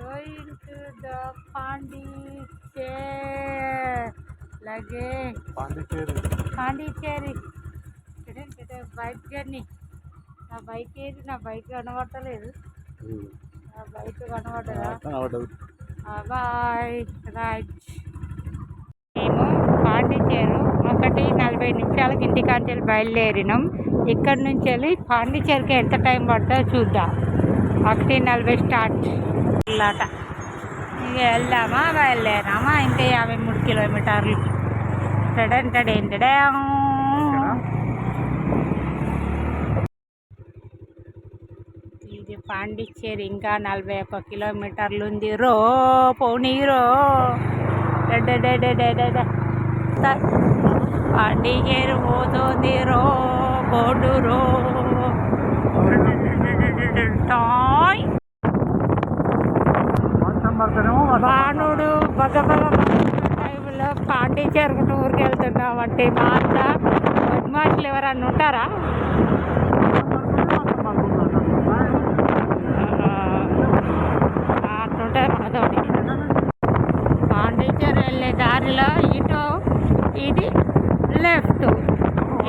going to the Pondicherry. Pondicherry. Bike journey. నా bike కనబడతలేదు. నా బైక్ కనబడదు. బాయ్. రైట్. మేము పాండిచేరు 1:40 ఇంటికాంచి బయలుదేరినాం. ఇక్కడి నుంచి వెళ్ళి పాండిచేరికి ఎంత టైం పడుతుందో చూద్దాం. 1:40 స్టార్ట్ అట్లాట. ఇక వెళ్దామా బయలుదేరామా ఇంకా 53 కిలోమీటర్లు. ఇది పాండిచ్చేరి ఇంకా 41 కిలోమీటర్లు ఉంది. పోనీరో పాండిచేరి పోతుంది బోర్డు బాణుడు టైంలో పాండిచేరికి టూర్కి వెళ్తున్నామంటే మా అంత బద్మాషులు ఎవరన్నా ఉంటారా? అట్లుంటే మనతోటి పాండిచేరి వెళ్ళే దారిలో ఇటు ఇది లెఫ్ట్,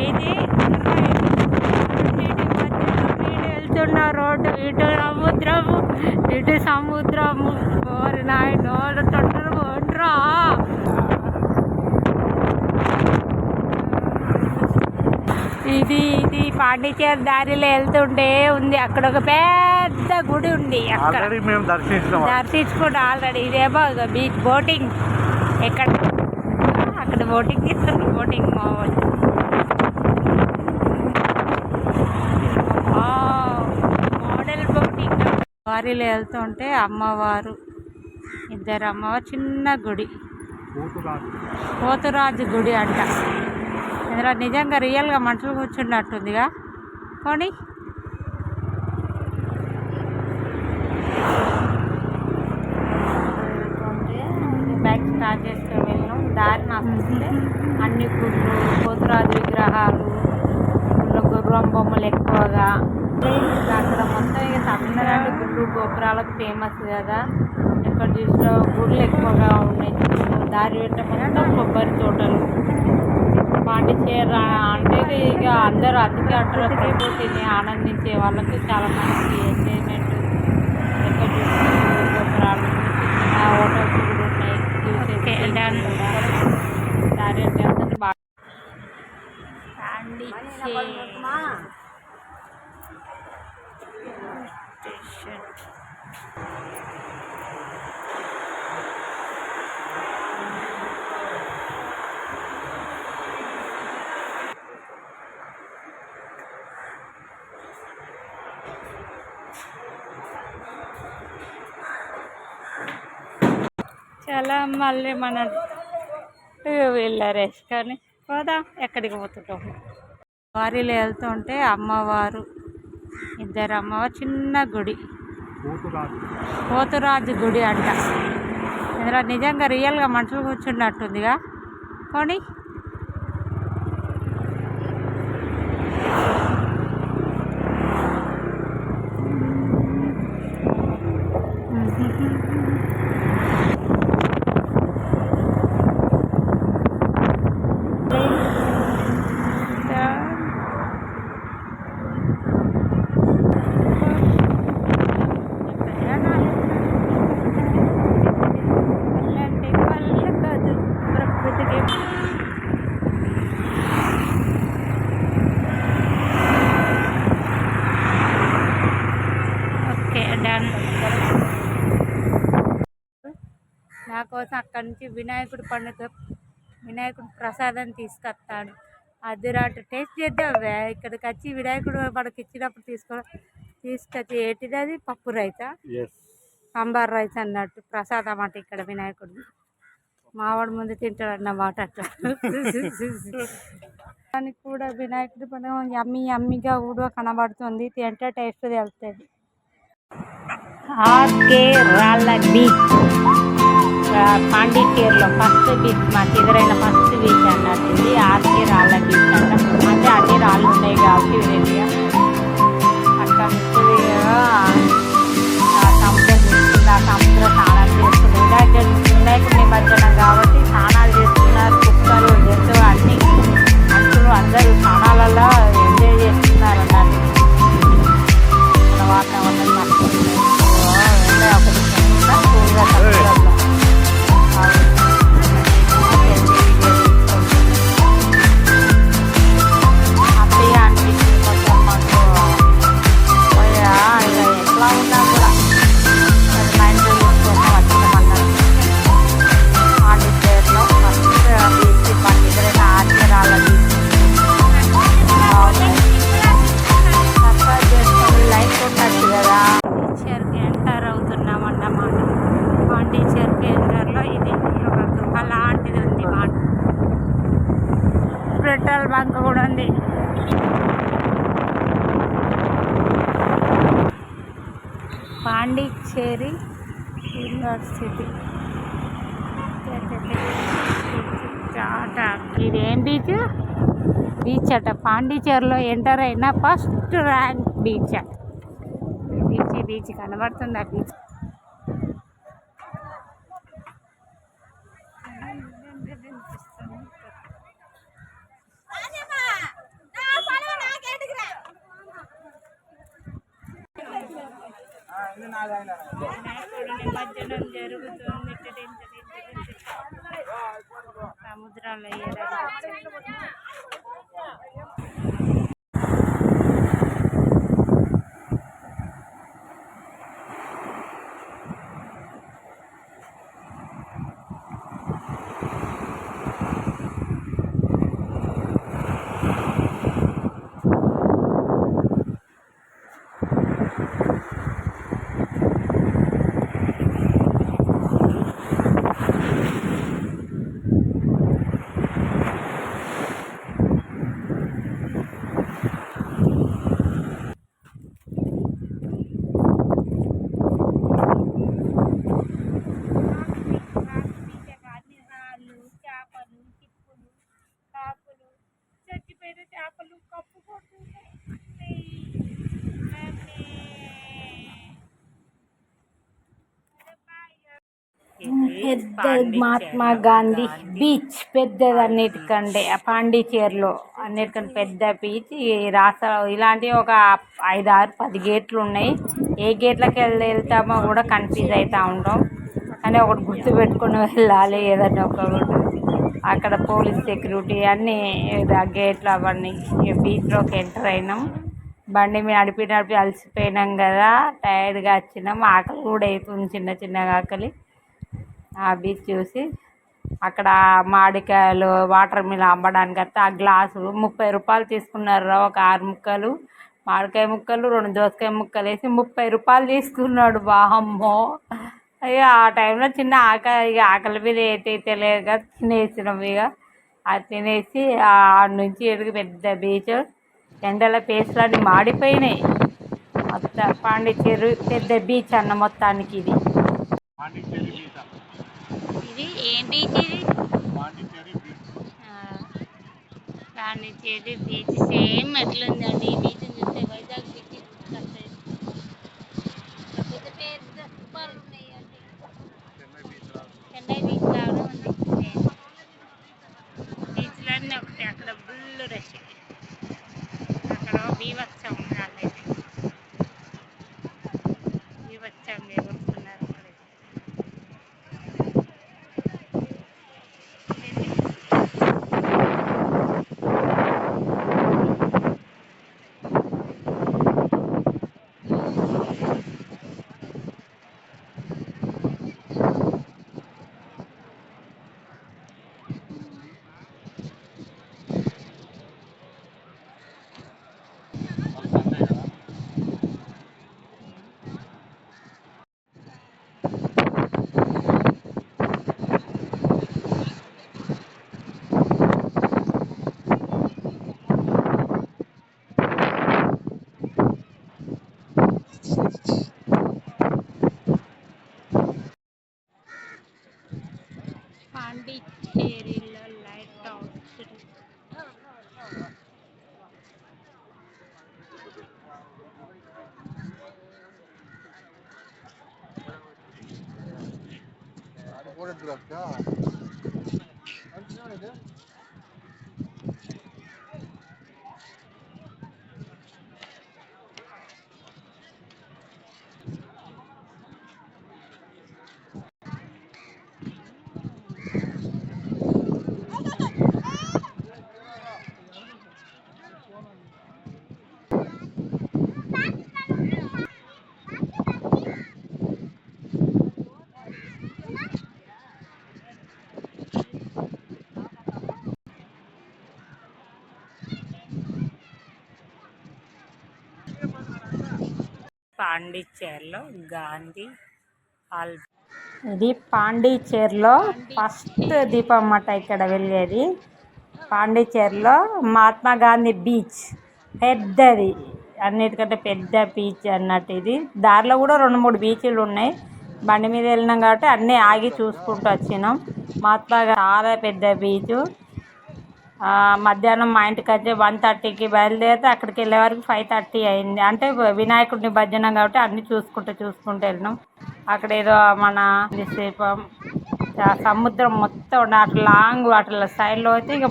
ఇది వెళ్తున్న రోడ్డు. ఇటు సముద్రము ఓరి నాయనో తొందరగా పోండ్రా. ఇది పాండిచేరి దారిలో వెళ్తుంటే ఉంది అక్కడ ఒక పెద్ద గుడి ఉంది. అక్కడ దర్శించుకుంటా ఆల్రెడీ. ఇదేమో బీచ్ బోటింగ్. అక్కడ బోటింగ్ ఇస్తుంది. Boating model boating. వారిలో వెళ్తుంటే అమ్మవారు, ఇద్దరు అమ్మవారు, చిన్న గుడి, పోతురాజు గుడి అంట. ఇందులో నిజంగా రియల్గా మనుషులు కూర్చున్నట్టుందిగా. కొని బైక్ స్టార్ట్ చేసుకొని వెళ్ళాం. దారి వస్తుంటే అన్ని గుళ్ళు, పోతురాజు విగ్రహాలు, గుర్రం బొమ్మలు ఎక్కువగా. అక్కడ మొత్తం ఇక తమిళనాడు గుళ్ళు గోపురాలకు ఫేమస్ కదా. ఎక్కడ చూసినా గుళ్ళు ఎక్కువగా ఉన్నాయి. దారి పెట్టకుండా కొబ్బరి తోటలు. పాండిచేరి అంటే ఇక అందరూ అందుకే అంటారు ప్రకృతిని ఆనందించే వాళ్ళకి చాలా మంచి ఎంజాయ్మెంట్. ఎక్కడ చూసిన గోపురాలు, హోటల్స్ కూడా ఉన్నాయి. చూసే దారి అంటే అందరూ బాగా. పాండిచేరి స్టేషన్. చాలా మళ్ళీ మన 2 వీలర్ వేసుకొని పోదాం. ఎక్కడికి పోతుంటాం. వారిలో వెళ్తుంటే అమ్మవారు, ఇద్దరు అమ్మవారు, చిన్న గుడి, పోతురాజు గుడి అంట. ఇందులో నిజంగా రియల్గా మనుషులు కూర్చున్నట్టుందిగా. కొని నా కోసం అక్కడి నుంచి వినాయకుడి ప్రసాదం తీసుకొస్తాడు. అదిరాటు టేస్ట్ చేద్దాం. ఇక్కడికి వచ్చి వినాయకుడు మనకి ఇచ్చినప్పుడు తీసుకొచ్చి ఏంటిది అది పప్పు రైతా, సాంబార్ రైస్ అన్నట్టు ప్రసాదం అన్నమాట. ఇక్కడ వినాయకుడు మావాడు ముందు తింటాడు అన్నమాట. అట్లా దానికి కూడా వినాయకుడి పండుగ యమ్మీగా కూడా కనబడుతుంది. తింటే టేస్ట్ తెలుస్తుంది. ఆర్కే రాళ్ళ బీచ్ పాండిచేరిలో ఫస్ట్ బీచ్, మాకు ఎదురైన ఫస్ట్ బీచ్ అన్నట్టుంది. ఆర్కే రాళ్ళ బీచ్ అంట. అంటే అన్ని రాళ్ళు ఉన్నాయి కాబట్టి విరేగా అక్కడ సముద్రం చూస్తుంది. ఆ సముద్రం అన్నమాట. పాండిచేరి కేంద్రంలో ఇది ఒక గృహ లాంటిది ఉంది మాట. పెట్రోల్ బంక్ కూడా ఉంది. పాండిచ్చేరి యూనివర్సిటీ. ఇదేం బీచ్? బీచ్ అట. పాండిచేరిలో ఎంటర్ అయిన ఫస్ట్ ర్యాంక్ బీచ్ అట. బీచ్ కనబడుతుంది ఆ బీచ్. నిమజ్జనం జరుగుతుంది. సముద్రాలు పెద్ద మహాత్మా గాంధీ బీచ్ పెద్దది అన్నిటికంటే. పాండిచేరిలో అన్నిటికంటే పెద్ద బీచ్. ఈ రాష్ట్ర ఇలాంటివి ఒక 5, 6, 10 గేట్లు ఉన్నాయి. ఏ గేట్లకి వెళ్తామో కూడా కన్ఫ్యూజ్ అవుతూ ఉంటాం. కానీ ఒకటి గుర్తు పెట్టుకుని వెళ్ళాలి ఏదన్నా ఒకటి. అక్కడ పోలీస్ సెక్యూరిటీ అన్నీ గేట్లు అవన్నీ. బీచ్లోకి ఎంటర్ అయినాం. బండి మీద నడిపి అలసిపోయినాం కదా, టైర్డ్గా వచ్చినాం. ఆకలి కూడా అవుతుంది, చిన్నగా ఆకలి. ఆ బీచ్ చూసి అక్కడ మామిడికాయలు వాటర్ మిల్ అమ్మడానికి వస్తే ఆ గ్లాసు 30 రూపాయలు తీసుకున్నారు. ఒక 6 ముక్కలు మామిడికాయ ముక్కలు, 2 దోసకాయ ముక్కలు వేసి 30 రూపాయలు తీసుకున్నాడు. వామ్మో! అయ్యో ఆ టైంలో చిన్న ఆకలి మీద అయితే తెలియదు కదా, తినేసినాం. ఇక అది తినేసి ఆడ నుంచి ఎదుగు పెద్ద బీచ్. ఎండల పేస్లన్నీ మాడిపోయినాయి. మొత్తం పాండిచ్చేరి పెద్ద బీచ్ అన్న మొత్తానికి. ఇది ఏం బీచ్? ఇది పాండిచ్చేరి బీచ్. సేమ్ ఎట్లుందండి ఈ బీచ్ చూస్తే? వైజాగ్ బీచ్ గుర్తొస్తాయి. పెద్ద పెద్ద తుప్పాలు ఉన్నాయండి. చెన్నై బీచ్ లాగా ఉంది. బీచ్లన్నీ ఒకటి. అక్కడ ఫుల్ రష్. అక్కడ బీభత్సం ఉండాలి. బీభత్సం ఎగురుతున్నారు అక్కడ. పాండిచ్చేరిలో లైట్ హౌస్. పాండిచ్చేరిలో గాంధీ ఇది పాండిచేరిలో ఫస్ట్ దీపం అన్నమాట ఇక్కడ వెళ్ళేది. పాండిచేరిలో మహాత్మా గాంధీ బీచ్ పెద్దది, అన్నిటికంటే పెద్ద బీచ్ అన్నట్టు. ఇది దారిలో కూడా 2-3 బీచ్లు ఉన్నాయి. బండి మీద వెళ్ళినాం కాబట్టి అన్నీ ఆగి చూసుకుంటూ వచ్చినాం. మహాత్మా చాలా పెద్ద బీచ్. మధ్యాహ్నం మా ఇంటికి వచ్చి 1:30కి బయలుదేరితే అక్కడికి వెళ్ళే వరకు 5:30 అయింది. అంటే వినాయకుడిని నిమజ్జనం కాబట్టి అన్నీ చూసుకుంటూ వెళ్ళినాం. అక్కడ ఏదో మన దీపం, సముద్రం మొత్తం అట్లా లాంగ్ అట్లా సైడ్లో అయితే ఇక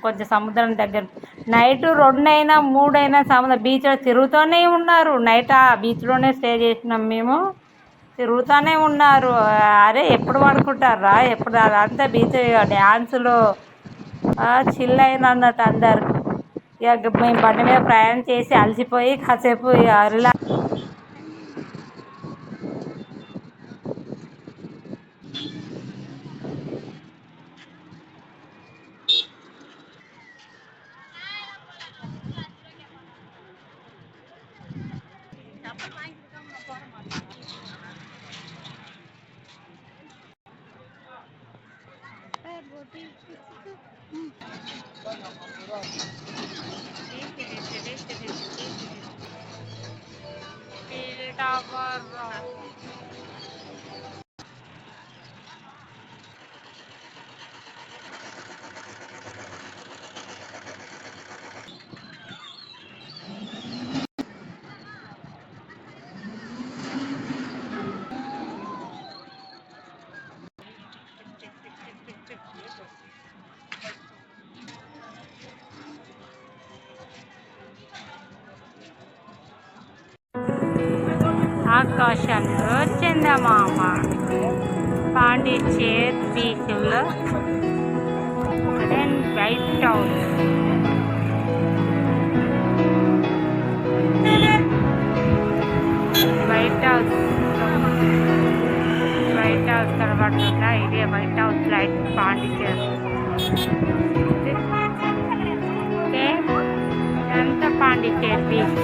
కొంచెం సముద్రం దగ్గర. నైట్ 2 అయినా 3 అయినా సముద్రం బీచ్లో తిరుగుతూనే ఉన్నారు. నైట్ ఆ బీచ్లోనే స్టే చేసినాం మేము. తిరుగుతూనే ఉన్నారు. అరే ఎప్పుడు పడుకుంటారా, ఎప్పుడు అదంతా బీచ్ డ్యాన్సులు చిల్ అయింది అన్నట్టు అందరు. ఇక మేము బండి మీద ప్రయాణం చేసి అలసిపోయి కాసేపు రిలాక్స్. ఆకాశంలో చందమామ. పాండిచేరి బీచ్లో వైట్ హౌస్. వైట్ హౌస్ కనబడుతుందా? ఇదే white house light Pondicherry. Okay, ఇదంతా పాండిచేరి బీచ్.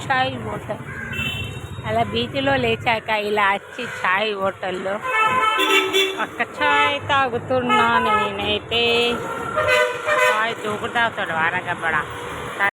చాయ్ హోటల్. అలా బీచ్లో లేచాక ఇలా వచ్చి చాయ్ హోటల్లో ఒక్క చాయ్ తాగుతున్నా నేనైతే. చాయ్ దూకుతాడు వారగబ్బడా.